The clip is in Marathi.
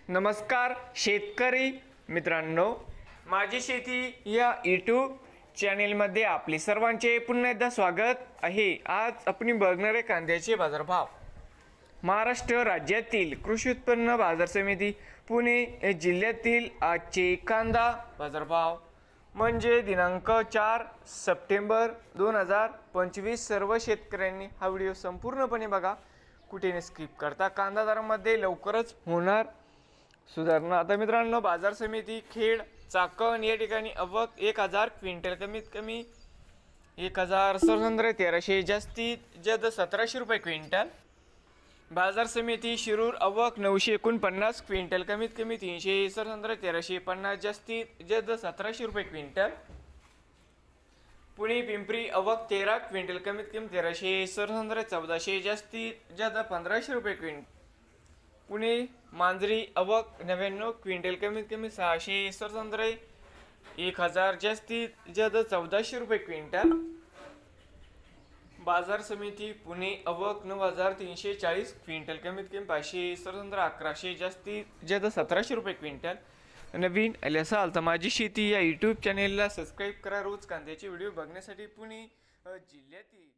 नमस्कार शेतकरी मित्रांनो, माझी शेती या यूट्यूब चॅनेलमध्ये आपले सर्वांचे पुन्हा एकदा स्वागत आहे। आज आपण बघणार आहे कांद्याचे बाजारभाव। महाराष्ट्र राज्यातील कृषी उत्पन्न बाजार समिती पुणे जिल्ह्यातील आजचे कांदा बाजारभाव म्हणजे दिनांक 4 सप्टेंबर 2025। सर्व शेतकऱ्यांनी हा व्हिडिओ संपूर्णपणे बघा, कुठे स्किप करता। कांदा दरामध्ये लवकरच होणार सुधारणा। आता मित्रांनो, बाजार समिती खेड चाकण या ठिकाणी आवक 1000 क्विंटल, कमीत कमी 1000 सरसंद्रे 1300, जास्तीत जास्त 1700 रुपये क्विंटल। बाजार समिती शिरूर आवक 949 क्विंटल, कमीत कमी 300, सरसंद्रे 1350, जास्तीत जास्त 1700 रुपये क्विंटल। पुणे पिंपरी आवक 13 क्विंटल, कमीत कमी 1300, सरसंद्रे 1400, जास्तीत जास्त 1500 रुपये क्विंटल। पुणे मांजरी आवक 99 क्विंटल, कमीत कमी 600, सरसंद्रे 1000, जास्तीत जास्त 1400 रुपये क्विंटल। बाजार समिती पुणे आवक 9340 क्विंटल, कमीत कमी 500, सरसंद्रे 1100, जास्तीत जास्त 1700 रुपये क्विंटल। नवीन आले असाल तर माझी शेती या यूट्यूब चॅनेलला सबस्क्राईब करा रोज कांद्याचे व्हिडिओ बघण्यासाठी। पुणे जिल्ह्यातील